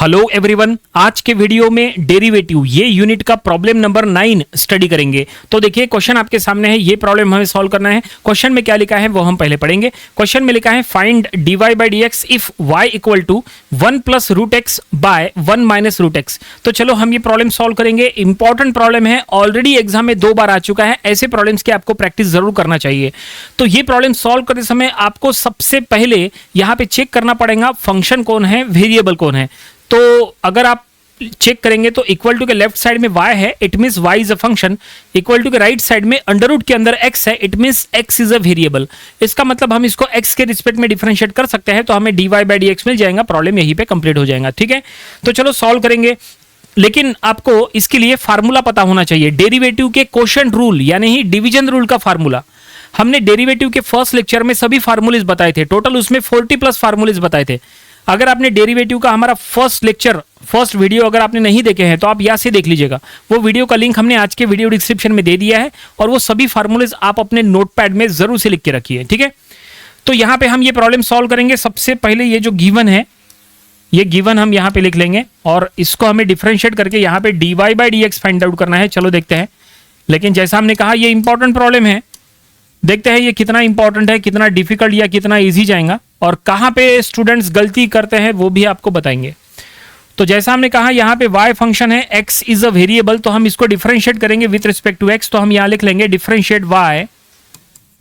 Hello everyone, आज के video में डेरिवेटिव ये यूनिट का प्रॉब्लम नंबर 9 स्टडी करेंगे। तो देखिए क्वेश्चन आपके सामने है, ये प्रॉब्लम हमें सॉल्व करना है। क्वेश्चन में क्या लिखा है वो हम पहले पढ़ेंगे। क्वेश्चन में लिखा है find dy by D X if y equal to 1 plus root X by 1 minus root X. तो चलो हम ये प्रॉब्लम सॉल्व करेंगे। इंपॉर्टेंट प्रॉब्लम है, ऑलरेडी एग्जाम में 2 बार आ चुका है। ऐसे प्रॉब्लम्स की आपको प्रैक्टिस जरूर करना चाहिए। तो ये प्रॉब्लम सॉल्व करते समय आपको सबसे पहले यहाँ पे चेक करना पड़ेगा फंक्शन कौन है, वेरिएबल कौन है। तो अगर आप चेक करेंगे तो इक्वल टू के लेफ्ट साइड में y है, it means y is a function. Equal to के राइट साइड में अंडर रूट के अंदर x है, it means x is a variable. इसका मतलब हम इसको x के रिस्पेक्ट में डिफरेंशिएट कर सकते हैं, तो हमें dy बाई डी एक्स मिल जाएगा। प्रॉब्लम यहीं पे कंप्लीट हो जाएगा। ठीक है, तो चलो सॉल्व करेंगे। लेकिन आपको इसके लिए फार्मूला पता होना चाहिए, डेरिवेटिव के कोशेंट रूल यानी ही डिवीजन रूल का फार्मूला। हमने डेरिवेटिव के फर्स्ट लेक्चर में सभी फार्मूलेज बताए थे, टोटल उसमें 40 प्लस फार्मूलेज बताए थे। अगर आपने डेरिवेटिव का हमारा फर्स्ट लेक्चर, फर्स्ट वीडियो अगर आपने नहीं देखे हैं तो आप यहाँ से देख लीजिएगा। वो वीडियो का लिंक हमने आज के वीडियो डिस्क्रिप्शन में दे दिया है, और वो सभी फार्मूलेज आप अपने नोटपैड में जरूर से लिख के रखिए। ठीक है, तो यहाँ पे हम ये प्रॉब्लम सॉल्व करेंगे। सबसे पहले ये जो गिवन है, ये गिवन हम यहाँ पे लिख लेंगे, और इसको हमें डिफरेंशिएट करके यहाँ पे dy by D x find out करना है। चलो देखते हैं। लेकिन जैसा हमने कहा ये इंपॉर्टेंट प्रॉब्लम है, देखते हैं ये कितना इंपॉर्टेंट है, कितना डिफिकल्ट या कितना इजी जाएगा, और कहाँ पे स्टूडेंट्स गलती करते हैं वो भी आपको बताएंगे। तो जैसा हमने कहा यहाँ पे y फंक्शन है, x इज अ वेरिएबल, तो हम इसको डिफरेंशिएट करेंगे विथ रिस्पेक्ट टू x। तो हम यहाँ लिख लेंगे differentiate y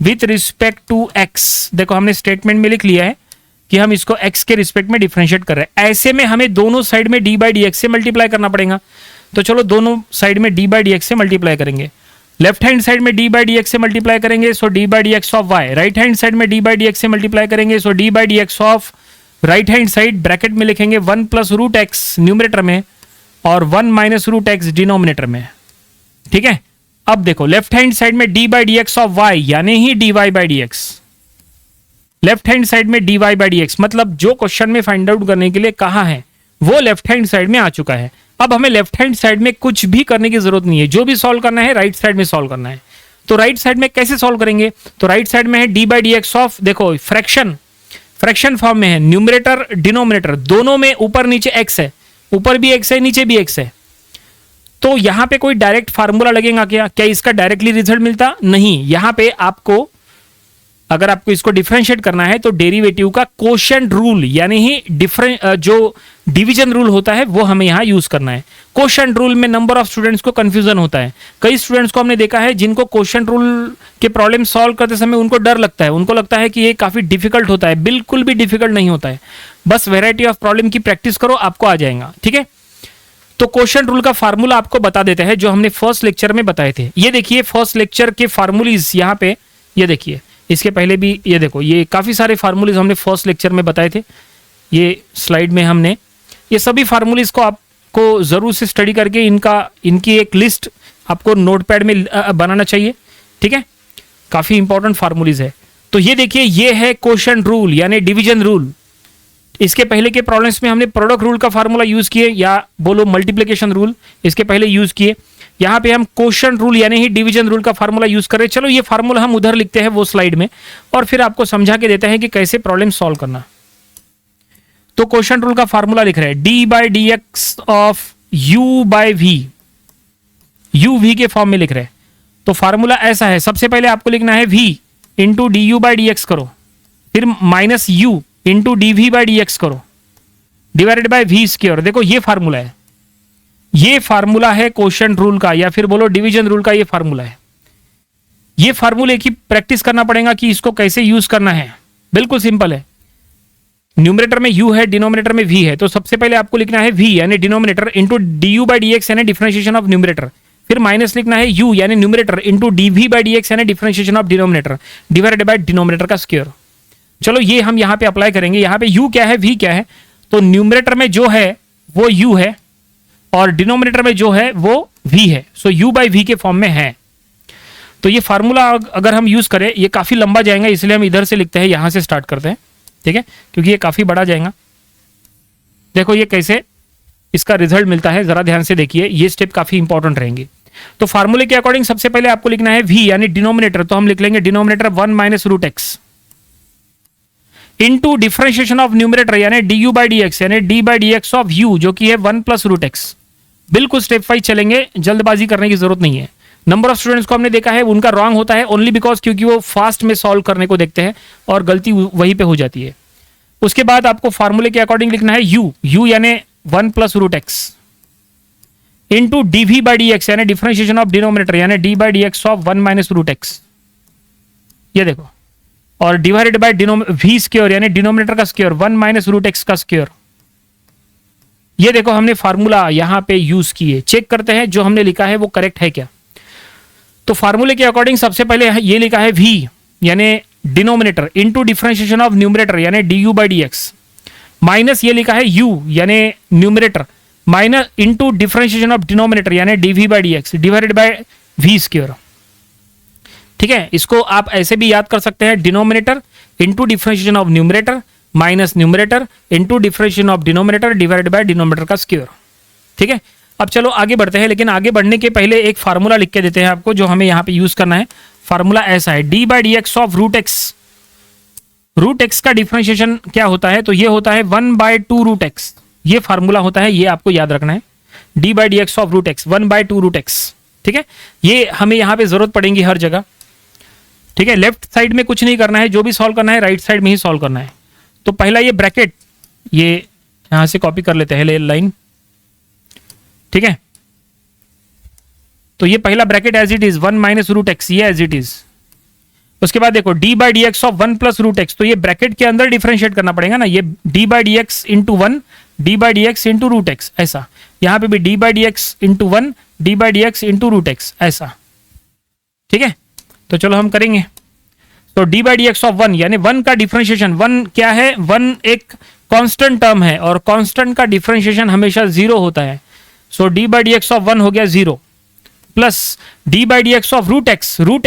with respect to x। देखो हमने स्टेटमेंट में लिख लिया है कि हम इसको x के रिस्पेक्ट में डिफरेंशिएट कर रहे हैं। ऐसे में हमें दोनों साइड में dy बाई डी एक्स से मल्टीप्लाई करना पड़ेगा। तो चलो दोनों साइड में dy बाई डी एक्स से मल्टीप्लाई करेंगे। लेफ्ट हैंड साइड में dy बाई डी एक्स से मल्टीप्लाई करेंगे, सो dy by D x of y। Right hand side में dy बाई डी एक्स से मल्टीप्लाई करेंगे, सो dy by D x of right hand side bracket में लिखेंगे 1 plus root x numerator में और 1 minus root x denominator में। ठीक है, अब देखो लेफ्ट हैंड साइड में dy by D x of y यानी ही dy by D x. Left hand side में dy बाई डी एक्स मतलब जो क्वेश्चन में फाइंड आउट करने के लिए कहा है वो लेफ्ट हैंड साइड में आ चुका है। अब हमें लेफ्ट हैंड साइड में कुछ भी करने की जरूरत नहीं है, जो भी सॉल्व करना है राइट साइड में सॉल्व करना है। तो राइट साइड में कैसे सॉल्व करेंगे? तो राइट साइड में है dy by D x of, देखो फ्रैक्शन फॉर्म में है, न्यूमरेटर डिनोमिनेटर दोनों में ऊपर नीचे x है, ऊपर भी x है नीचे भी x है। तो यहां पे कोई डायरेक्ट फार्मूला लगेगा क्या इसका डायरेक्टली रिजल्ट मिलता? नहीं। यहां पे आपको, अगर आपको इसको डिफरेंशिएट करना है तो डेरिवेटिव का कोशेंट रूल यानी ही जो डिवीजन रूल होता है वो हमें यहाँ यूज करना है। कोशेंट रूल में नंबर ऑफ स्टूडेंट्स को कंफ्यूजन होता है। कई स्टूडेंट्स को हमने देखा है जिनको कोशेंट रूल के प्रॉब्लम सॉल्व करते समय उनको डर लगता है, उनको लगता है कि ये काफी डिफिकल्ट होता है। बिल्कुल भी डिफिकल्ट नहीं होता है, बस वेराइटी ऑफ प्रॉब्लम की प्रैक्टिस करो, आपको आ जाएगा। ठीक है, तो कोशेंट रूल का फार्मूला आपको बता देते हैं जो हमने फर्स्ट लेक्चर में बताए थे। ये देखिए फर्स्ट लेक्चर के फार्मूलीज यहाँ पे, ये देखिए इसके पहले भी ये देखो, ये काफी सारे फार्मूलीज हमने फर्स्ट लेक्चर में बताए थे। ये स्लाइड में हमने ये सभी फार्मूलीज को आपको जरूर से स्टडी करके इनकी एक लिस्ट आपको नोटपैड में बनाना चाहिए। ठीक है, काफी इंपॉर्टेंट फार्मूलीज है। तो ये देखिए ये है कोशेंट रूल यानी डिवीजन रूल। इसके पहले के प्रॉब्लम्स में हमने प्रोडक्ट रूल का फार्मूला यूज किए या बोलो मल्टीप्लिकेशन रूल इसके पहले यूज किए। यहाँ पे हम कोशेंट रूल यानी ही डिवीजन रूल का फार्मूला यूज कर रहे हैं। चलो ये फार्मूला हम उधर लिखते हैं वो स्लाइड में, और फिर आपको समझा के देते हैं कि कैसे प्रॉब्लम सॉल्व करना। तो कोशेंट रूल का फार्मूला लिख रहे हैं D by D x of u by V, u v के फॉर्म में लिख रहे हैं। तो फार्मूला ऐसा है, सबसे पहले आपको लिखना है v into D you by D X करो, फिर minus u into D we by D X करो डिवाइडेड बाई वी स्क्वायर। देखो ये फार्मूला है, ये फार्मूला है कोशेंट रूल का या फिर बोलो डिवीजन रूल का, ये फार्मूला है। ये फार्मूले की प्रैक्टिस करना पड़ेगा कि इसको कैसे यूज करना है। बिल्कुल सिंपल है, न्यूमरेटर में u है, डिनोमिनेटर में v है। तो सबसे पहले आपको लिखना है v यानी denominator into D you by D x यानी डिफरेंशिएशन ऑफ न्यूमरेटर, फिर माइनस लिखना है u यानी numerator into D we by D x यानी differentiation of denominator divided by denominator का स्क्वायर। चलो ये हम यहाँ पे अप्लाई करेंगे। यहाँ पे u क्या है, v क्या है? तो न्यूमरेटर में जो है वो u है और डिनोमिनेटर में जो है वो v है, सो u बाई वी के फॉर्म में है। तो ये फार्मूला अगर हम यूज करें ये काफी लंबा जाएगा, इसलिए हम इधर से लिखते हैं, यहां से स्टार्ट करते हैं। ठीक है, क्योंकि ये काफी बड़ा जाएगा। देखो ये कैसे इसका रिजल्ट मिलता है, जरा ध्यान से देखिए, ये स्टेप काफी इंपॉर्टेंट रहेंगे। तो फार्मूले के अकॉर्डिंग सबसे पहले आपको लिखना है v यानी डिनोमिनेटर, तो हम लिख लेंगे denominator 1 minus root x into differentiation of numerator यानी d you by D x यानी D by D x of u जो कि है 1 प्लस रूट एक्स। बिल्कुल स्टेप वाइज चलेंगे, जल्दबाजी करने की जरूरत नहीं है। नंबर ऑफ स्टूडेंट्स को हमने देखा है उनका रॉन्ग होता है ओनली बिकॉज क्योंकि वो फास्ट में सॉल्व करने को देखते हैं और गलती वहीं पे हो जाती है। उसके बाद आपको फार्मूले के अकॉर्डिंग लिखना है यू यानी 1 plus root x into D we by D x यानी डिफरेंशिएशन ऑफ डिनोमिनेटर यानी D by D x of 1 minus root x, ये देखो, और डिवाइडेड बाय वी स्क्वायर यानी डिनोमिनेटर का स्क्वायर 1 माइनस रूट एक्स का स्क्वायर। ये देखो हमने फार्मूला यहां पे यूज किए, चेक करते हैं जो हमने लिखा है वो करेक्ट है क्या। तो फार्मूले के अकॉर्डिंग सबसे पहले ये लिखा है वी यानी denominator into differentiation of numerator यानी d you by D x, minus ये लिखा है यू यानी numerator minus into differentiation of denominator यानी d we by D x divided by we square. ठीक है, इसको आप ऐसे भी याद कर सकते हैं, denominator into differentiation of numerator minus numerator into differentiation of denominator divided by denominator का स्क्वायर। ठीक है, अब चलो आगे बढ़ते हैं, लेकिन आगे बढ़ने के पहले एक फार्मूला लिख के देते हैं आपको जो हमें यहाँ पे यूज करना है। फार्मूला ऐसा है, D by D x of root X. Root x का डिफरेंशिएशन क्या होता है, तो ये होता है 1 बाय 2 रूट एक्स। ये फार्मूला होता है, ये आपको याद रखना है, D by D x of root X 1 by 2 root x. ठीक है, ये हमें यहाँ पे जरूरत पड़ेगी हर जगह। ठीक है, लेफ्ट साइड में कुछ नहीं करना है, जो भी सॉल्व करना है राइट साइड में ही सॉल्व करना है। तो पहला ये ब्रैकेट ये यहां से कॉपी कर लेते हैं लाइन। ठीक है, तो ये पहला bracket as it is 1 minus root x, ये एज इट इज। उसके बाद देखो D by D x of 1 plus root X, तो ये ब्रैकेट के अंदर डिफरेंशिएट करना पड़ेगा ना, ये d by D x into 1 d by D x into root x, ऐसा। यहां पे भी d by D x into 1 d by D x into root x, ऐसा। ठीक है, तो चलो हम करेंगे। तो d by D x of 1 यानी 1 का डिफरेंशिएशन, 1 क्या है, 1 एक कांस्टेंट टर्म है और कांस्टेंट का डिफरेंशिएशन हमेशा 0 होता है। So d by D x of 1 हो गया 0 plus d by D x of root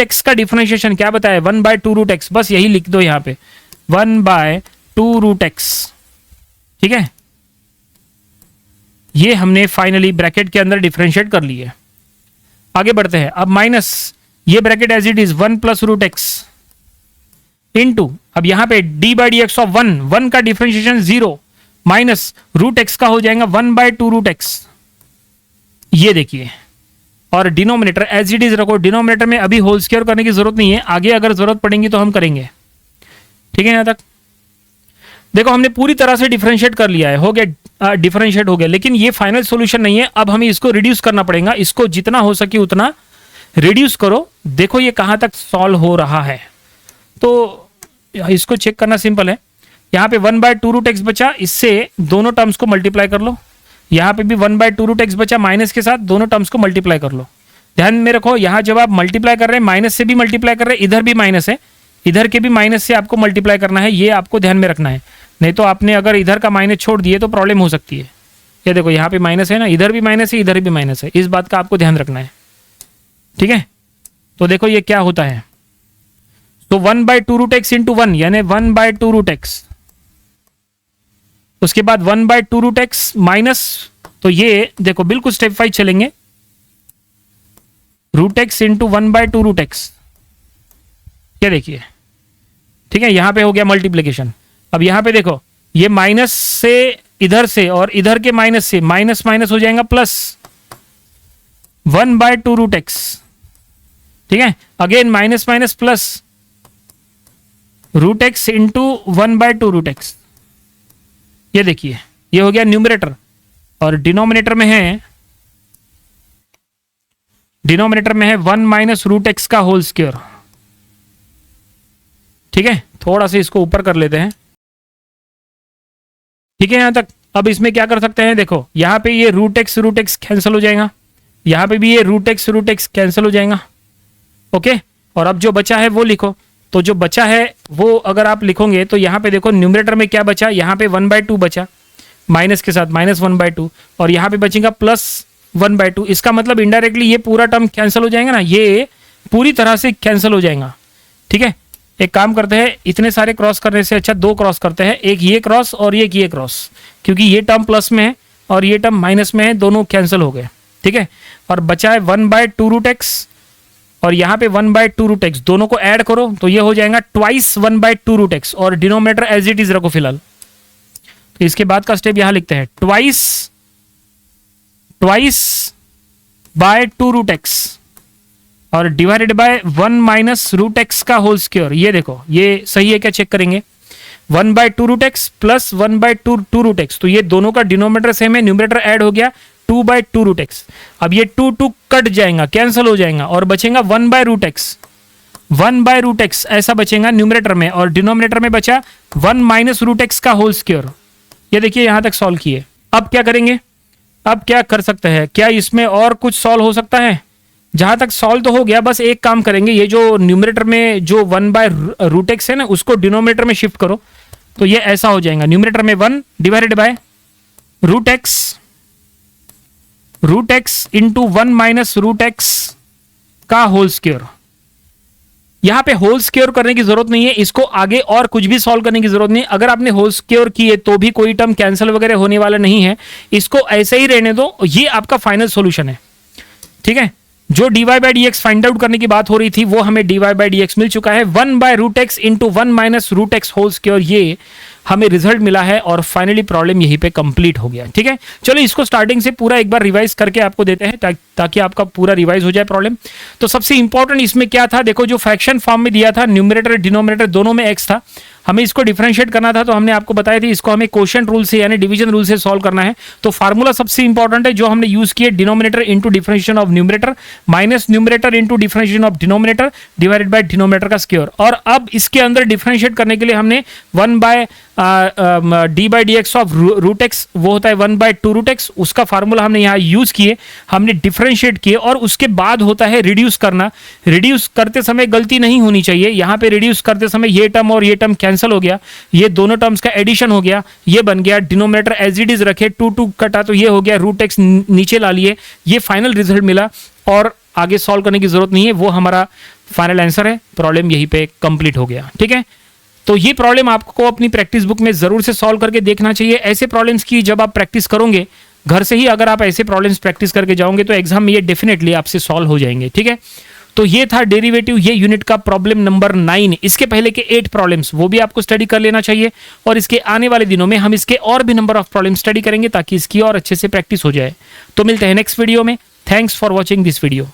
x का डिफरेंशिएशन क्या बताया 1 बाय 2 रूट एक्स, बस यही लिख दो यहाँ पे 1 बाय 2 रूट एक्स। ठीक है, ये हमने फाइनली ब्रैकेट के अंदर डिफरेंशिएट कर लिए। आगे बढ़ते हैं, अब माइनस ये bracket as it is 1 plus root x into, अब यहां पे d by D x of 1 का डिफरेंशिएशन 0 माइनस रूट एक्स का हो जाएगा 1 बाय 2 रूट एक्स, ये देखिए। और डिनोमिनेटर एज इट इज रखो, डिनोमिनेटर में अभी होल स्क्वायर करने की जरूरत नहीं है, आगे अगर जरूरत पड़ेगी तो हम करेंगे। ठीक है, यहां तक देखो हमने पूरी तरह से डिफरेंशिएट कर लिया है, हो गया डिफरेंशिएट हो गया, लेकिन ये फाइनल सॉल्यूशन नहीं है। अब हमें इसको रिड्यूस करना पड़ेगा, इसको जितना हो सके उतना रिड्यूस करो। देखो ये कहां तक सॉल्व हो रहा है, तो इसको चेक करना सिंपल है। यहाँ पे 1 बाय 2 रूट एक्स बचा, इससे दोनों टर्म्स को मल्टीप्लाई कर लो। यहाँ पे भी 1 बाय 2 रूट एक्स बचा, माइनस के साथ दोनों टर्म्स को मल्टीप्लाई कर लो। ध्यान में रखो, यहाँ जब आप मल्टीप्लाई कर रहे हैं माइनस से भी मल्टीप्लाई कर रहे हैं, इधर भी माइनस है, इधर के भी माइनस से आपको मल्टीप्लाई करना है, ये आपको ध्यान में रखना है। नहीं तो आपने अगर इधर का माइनस छोड़ दिए तो प्रॉब्लम हो सकती है। ये देखो यहाँ पे माइनस है ना, इधर भी माइनस है, इधर भी माइनस है, इस बात का आपको ध्यान रखना है। ठीक है, तो देखो ये क्या होता है, तो 1 बाय 2 रूट एक्स इंटू 1 यानी 1 बाय 2 रूट एक्स, उसके बाद 1 बाय 2 रूट एक्स माइनस, तो ये देखो बिल्कुल स्टेप वाइज चलेंगे, root x into 1 by 2 root x, क्या देखिए। ठीक है, यहां पे हो गया मल्टीप्लीकेशन। अब यहां पे देखो ये माइनस से इधर से और इधर के माइनस से माइनस माइनस हो जाएगा प्लस 1 बाय 2 रूट एक्स। ठीक है, again minus minus plus root x into 1 by 2 root x, ये देखिए ये हो गया न्यूमरेटर। और डिनोमिनेटर में है 1 माइनस रूट एक्स का होल स्क्वायर। ठीक है, थोड़ा सा इसको ऊपर कर लेते हैं। ठीक है, यहां तक। अब इसमें क्या कर सकते हैं, देखो यहां पे ये रूट एक्स कैंसिल हो जाएगा, यहां पे भी ये रूट एक्स कैंसिल हो जाएगा। ओके, और अब जो बचा है वो लिखो। तो जो बचा है वो अगर आप लिखोगे तो यहाँ पे देखो न्यूमरेटर में क्या बचा, यहाँ पे 1 बाय 2 बचा माइनस के साथ, माइनस 1 बाय 2, और यहाँ पे बचेगा प्लस 1 बाय 2। इसका मतलब इनडायरेक्टली ये पूरा टर्म कैंसिल हो जाएगा ना, ये पूरी तरह से कैंसिल हो जाएगा। ठीक है, एक काम करते हैं, इतने सारे क्रॉस करने से अच्छा 2 क्रॉस करते हैं, एक ये क्रॉस और एक ये क्रॉस, क्योंकि ये टर्म प्लस में है और ये टर्म माइनस में है, दोनों कैंसिल हो गए। ठीक है, और बचा है 1 बाय 2 रूट एक्स और यहाँ पे 1/2√x, दोनों को ऐड करो तो ये हो जाएगा ट्वाइस 1/2√x, और डिनोमिनेटर एज इट इज रखो फिलहाल। तो इसके बाद का स्टेप यहां लिखते हैं ट्वाइस बाय 2√x और डिवाइडेड बाय 1 - √x का होल स्क्वायर। ये देखो ये सही है क्या, चेक करेंगे। 1/2√x प्लस 1/2√x, तो ये दोनों का डिनोमिनेटर सेम है, न्यूमरेटर ऐड हो गया 2/2√x। अब ये 2 कट जाएगा, कैंसिल हो जाएगा और बचेगा 1/√x ऐसा बचेगा न्यूमरेटर में, और डिनोमिनेटर में बचा 1 - √x का होल स्क्वायर। ये देखिए यहां तक सॉल्व किए। अब क्या करेंगे, अब क्या कर सकते हैं, क्या इसमें और कुछ सॉल्व हो सकता है? जहां तक सॉल्व तो हो गया, बस एक काम करेंगे, ये जो न्यूमरेटर में जो 1/√x है ना, उसको डिनोमिनेटर में शिफ्ट करो तो ये ऐसा हो जाएगा, न्यूमरेटर में 1 divided by √x into 1 - √x का होल स्क्वायर। यहां पे होल स्क्वायर करने की जरूरत नहीं है, इसको आगे और कुछ भी सॉल्व करने की जरूरत नहीं। अगर आपने होल स्क्वायर किए तो भी कोई टर्म कैंसिल वगैरह होने वाला नहीं है, इसको ऐसे ही रहने दो, ये आपका फाइनल सॉल्यूशन है। ठीक है, जो dy/dx फाइंड आउट करने की बात हो रही थी वो हमें dy/dx मिल चुका है, 1/√x into 1 - √x whole square, ये हमें रिजल्ट मिला है और फाइनली प्रॉब्लम यहीं पे कंप्लीट हो गया। ठीक है, चलो इसको स्टार्टिंग से पूरा एक बार रिवाइज करके आपको देते हैं ताकि आपका पूरा रिवाइज हो जाए प्रॉब्लम। तो सबसे इंपॉर्टेंट इसमें क्या था, देखो जो फ्रैक्शन फॉर्म में दिया था, न्यूमरेटर डिनोमिनेटर दोनों में x था, हमें इसको डिफरेंशिएट करना था, तो हमने आपको बताया थी इसको हमें क्वोशिएंट रूल से यानी डिवीजन रूल से सॉल्व करना है। तो फार्मूला सबसे इंपॉर्टेंट है जो हमने यूज किया, denominator into differentiation of numerator minus numerator into differentiation of denominator divided by denominator का स्क्वायर। और अब इसके अंदर डिफरेंशिएट करने के लिए हमने 1/d/dx ऑफ √x, वो होता है 1/2√x, उसका फार्मूला हमने यहाँ यूज किए, हमने डिफरेंशिएट किए, और उसके बाद होता है रिड्यूस करना। रिड्यूस करते समय गलती नहीं होनी चाहिए, यहाँ पे रिड्यूस करते समय ये टर्म और ये टर्म कैंसिल हो गया, ये दोनों टर्म्स का एडिशन हो गया, ये बन गया, डिनोमिनेटर एज इट इज रखे, 2 कटा तो ये हो गया, √x नीचे ला लिए, ये फाइनल रिजल्ट मिला, और आगे सॉल्व करने की जरूरत नहीं है, वो हमारा फाइनल आंसर है। प्रॉब्लम यहीं पे कंप्लीट हो गया। ठीक है, तो ये प्रॉब्लम आपको अपनी प्रैक्टिस बुक में जरूर से सॉल्व करके देखना चाहिए। ऐसे प्रॉब्लम्स की जब आप प्रैक्टिस करोगे घर से ही, अगर आप ऐसे प्रॉब्लम्स प्रैक्टिस करके जाओगे तो एग्जाम में ये डेफिनेटली आपसे सॉल्व हो जाएंगे। ठीक है, तो ये था डेरिवेटिव, ये यूनिट का प्रॉब्लम नंबर 9। इसके पहले के 8 प्रॉब्लम्स वो भी आपको स्टडी कर लेना चाहिए, और इसके आने वाले दिनों में हम इसके और भी नंबर ऑफ प्रॉब्लम स्टडी करेंगे ताकि इसकी और अच्छे से प्रैक्टिस हो जाए। तो मिलते हैं नेक्स्ट वीडियो में। Thanks for watching this video.